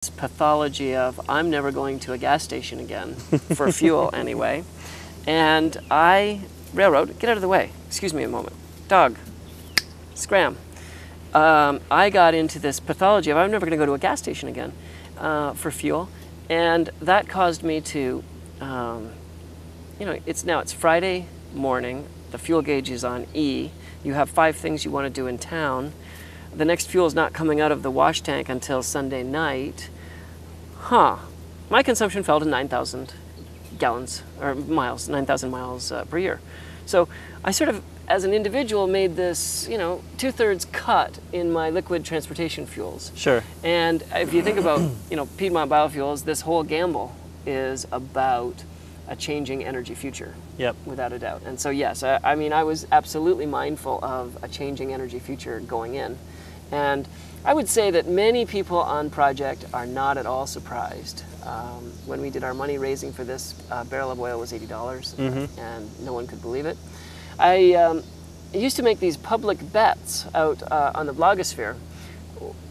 pathology of I'm never going to a gas station again for fuel anyway. And railroad, get out of the way. Excuse me a moment. Dog, scram. I got into this pathology of I'm never going to go to a gas station again for fuel. And that caused me to, it's Friday morning. The fuel gauge is on E. You have 5 things you want to do in town. The next fuel is not coming out of the wash tank until Sunday night. My consumption fell to 9,000 gallons, or miles, 9,000 miles per year. So I sort of, as an individual, made this, 2/3 cut in my liquid transportation fuels. Sure. And if you think about, Piedmont Biofuels, this whole gamble is about a changing energy future. Yep. Without a doubt. And so yes, I was absolutely mindful of a changing energy future going in. And I would say that many people on project are not at all surprised. When we did our money raising for this, a barrel of oil was $80, and no one could believe it. I used to make these public bets out on the blogosphere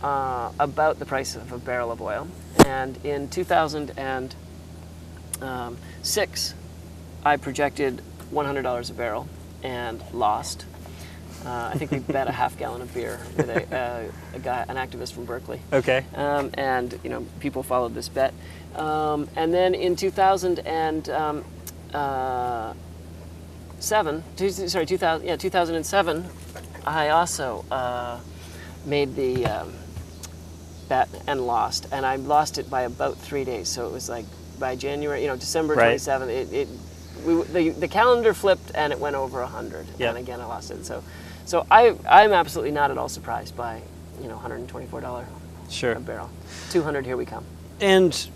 about the price of a barrel of oil. And in 2006, I projected $100 a barrel and lost. I think we bet a half gallon of beer with a guy, an activist from Berkeley. Okay. And people followed this bet. And then in 2007, I also made the bet and lost, and I lost it by about 3 days. So it was like by January, December 27th, the calendar flipped and it went over 100. Yep. And again, I lost it. So I'm absolutely not at all surprised by, $124 sure. a barrel. 200, here we come. And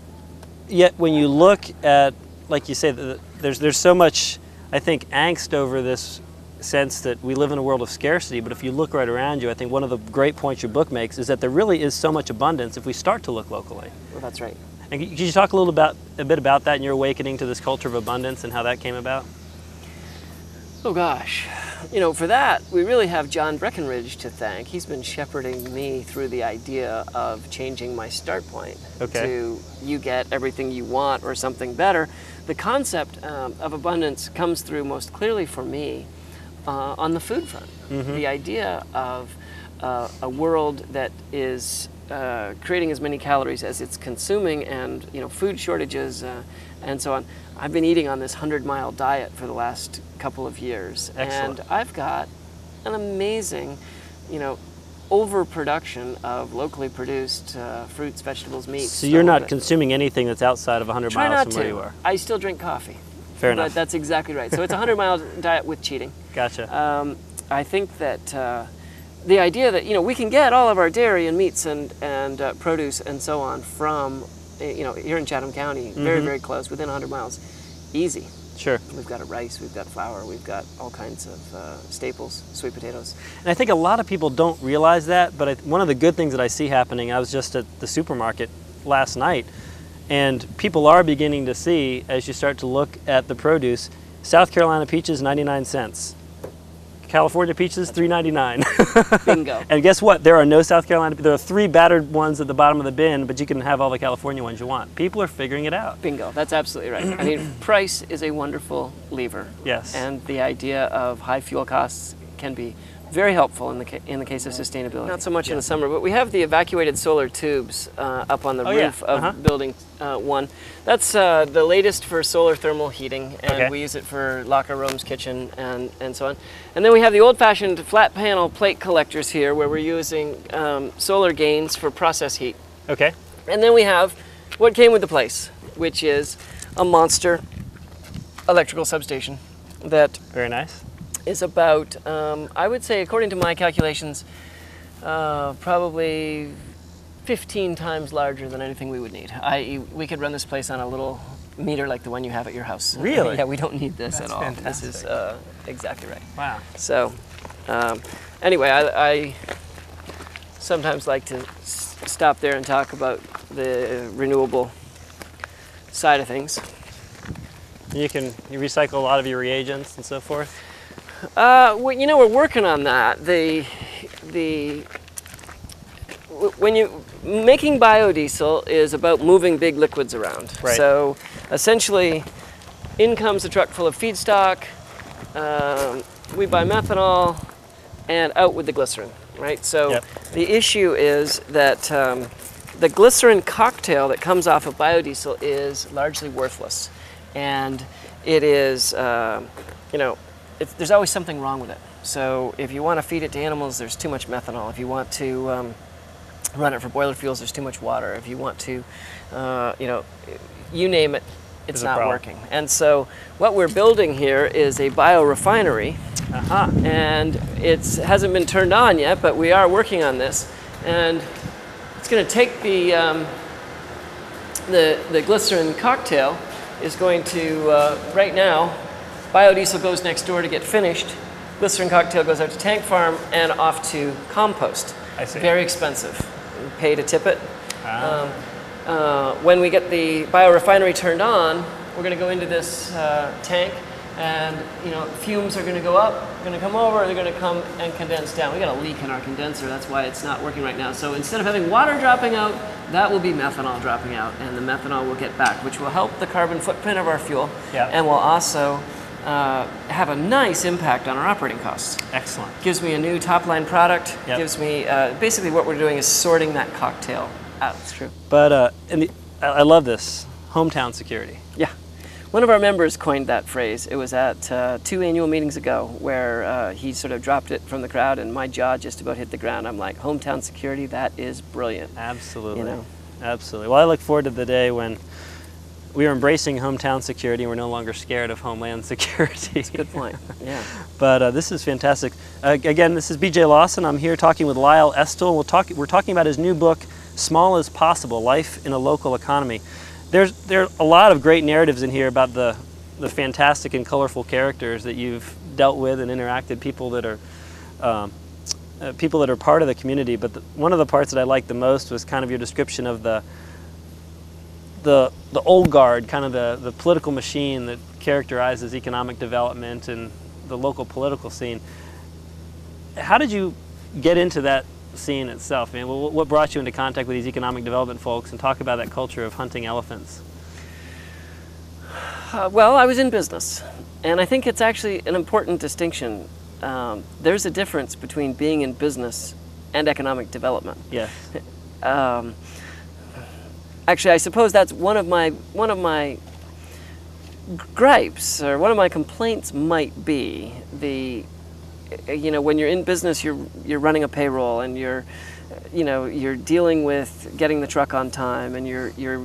yet when you look at, like you say, there's so much, I think, angst over this sense that we live in a world of scarcity, but if you look right around you, I think one of the great points your book makes is that there really is so much abundance if we start to look locally. Well, that's right. And could you talk a bit about that and your awakening to this culture of abundance and how that came about? Oh gosh, for that we really have John Breckenridge to thank. He's been shepherding me through the idea of changing my start point to you get everything you want or something better. The concept of abundance comes through most clearly for me on the food front. The idea of a world that is creating as many calories as it's consuming, and food shortages and so on. I've been eating on this 100-mile diet for the last couple of years. Excellent. And I've got an amazing, overproduction of locally produced fruits, vegetables, meats. So you're not consuming anything that's outside of 100 miles from where you are? I still drink coffee. Fair enough. That's exactly right. So it's a 100-mile diet with cheating. Gotcha. I think that the idea that we can get all of our dairy and meats and produce and so on from here in Chatham County, very, very close, within 100 miles, easy. Sure. We've got rice, we've got flour, we've got all kinds of staples, sweet potatoes. And I think a lot of people don't realize that, but one of the good things that I see happening, I was just at the supermarket last night, and people are beginning to see, as you start to look at the produce, South Carolina peaches, 99 cents. California peaches, $3.99. Bingo. And guess what? There are no South Carolina, there are 3 battered ones at the bottom of the bin, but you can have all the California ones you want. People are figuring it out. Bingo, that's absolutely right. I mean, price is a wonderful lever. Yes. And the idea of high fuel costs can be very helpful in the case of sustainability. Not so much in the summer, but we have the evacuated solar tubes up on the roof of Building 1. That's the latest for solar thermal heating, and we use it for locker rooms, kitchen, and so on. And then we have the old-fashioned flat panel plate collectors here, where we're using solar gains for process heat. Okay. And then we have what came with the place, which is a monster electrical substation that very nice. Is about, I would say, according to my calculations, probably 15 times larger than anything we would need. I.e., we could run this place on a little meter like the one you have at your house. Really? Yeah, we don't need this at all. Fantastic. This is exactly right. Wow. So, anyway, I sometimes like to stop there and talk about the renewable side of things. You recycle a lot of your reagents and so forth? Well, we're working on that. When making biodiesel is about moving big liquids around. Right. So essentially, in comes a truck full of feedstock, we buy methanol, and out with the glycerin, right? So Yep. the issue is that the glycerin cocktail that comes off of biodiesel is largely worthless. And it is, there's always something wrong with it. So if you want to feed it to animals, there's too much methanol. If you want to run it for boiler fuels, there's too much water. If you want to, you name it, it's not working. And so what we're building here is a biorefinery. And it hasn't been turned on yet, but we are working on this. And it's going to take the glycerin cocktail is going to, right now, biodiesel goes next door to get finished. Glycerin cocktail goes out to tank farm and off to compost. I see. Very expensive. You pay to tip it. When we get the biorefinery turned on, we're going to go into this tank, and fumes are going to go up, going to come over, they're going to come and condense down. We got a leak in our condenser, that's why it's not working right now. So instead of having water dropping out, that will be methanol dropping out, and the methanol will get back, which will help the carbon footprint of our fuel, and will also have a nice impact on our operating costs. Excellent. Gives me a new top-line product. Gives me, basically what we're doing is sorting that cocktail out. It's true. But I love this, hometown security. Yeah. One of our members coined that phrase. It was at 2 annual meetings ago where he sort of dropped it from the crowd, and my jaw just about hit the ground. I'm like, hometown security, that is brilliant. Absolutely. Absolutely. Well, I look forward to the day when we are embracing hometown security and we're no longer scared of homeland security. That's a good point. Yeah. But this is fantastic. Again, this is BJ Lawson. I'm here talking with Lyle Estill. We're talking about his new book, Small as Possible, Life in a Local Economy. There are a lot of great narratives in here about the fantastic and colorful characters that you've dealt with and interacted, people that are part of the community. But one of the parts that I liked the most was kind of your description of the old guard, kind of the political machine that characterizes economic development and the local political scene. How did you get into that scene itself? I mean, what brought you into contact with these economic development folks, and talk about that culture of hunting elephants? Well, I was in business, and I think it's actually an important distinction. There's a difference between being in business and economic development. Yes. Actually, I suppose that's one of my gripes, or one of my complaints might be when you're in business, you're running a payroll, and you're dealing with getting the truck on time, and you're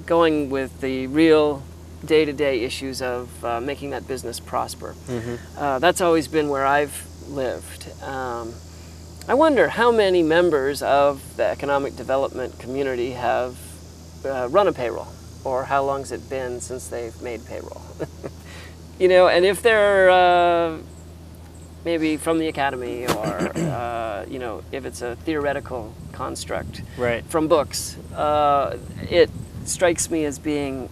going with the real day-to-day issues of making that business prosper. Mm-hmm. That's always been where I've lived. I wonder how many members of the economic development community have run a payroll, or how long's it been since they've made payroll. And if they're maybe from the academy, or if it's a theoretical construct from books, it strikes me as being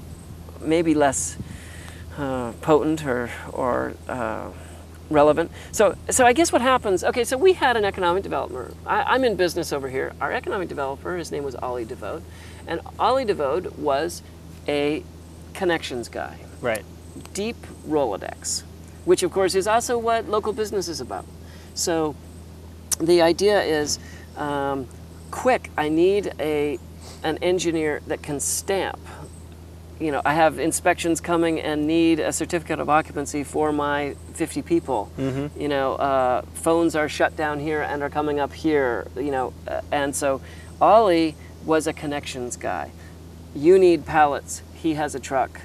maybe less potent or relevant. So I guess what happens, okay, so we had an economic developer. I'm in business over here. Our economic developer, his name was Ollie DeVode, and Ollie DeVode was a connections guy. Right. Deep Rolodex, which of course is also what local business is about. So the idea is, quick, I need an engineer that can stamp. I have inspections coming and need a certificate of occupancy for my 50 people. Mm-hmm. Phones are shut down here and are coming up here, and so Ollie was a connections guy. You need pallets, he has a truck.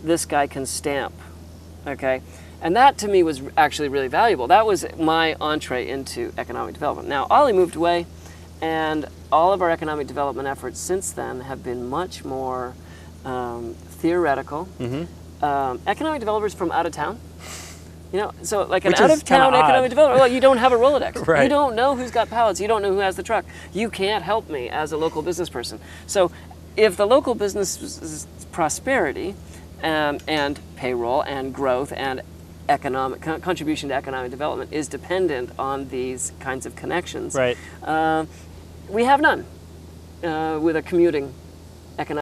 This guy can stamp, okay? And that to me was actually really valuable. That was my entree into economic development. Now, Ollie moved away, and all of our economic development efforts since then have been much more theoretical. Mm-hmm. Economic developers from out of town, so like an out-of-town economic developer, well, you don't have a Rolodex. Right. You don't know who's got pallets. You don't know who has the truck. You can't help me as a local business person. So if the local business prosperity and payroll and growth and economic contribution to economic development is dependent on these kinds of connections, right? We have none. with a commuting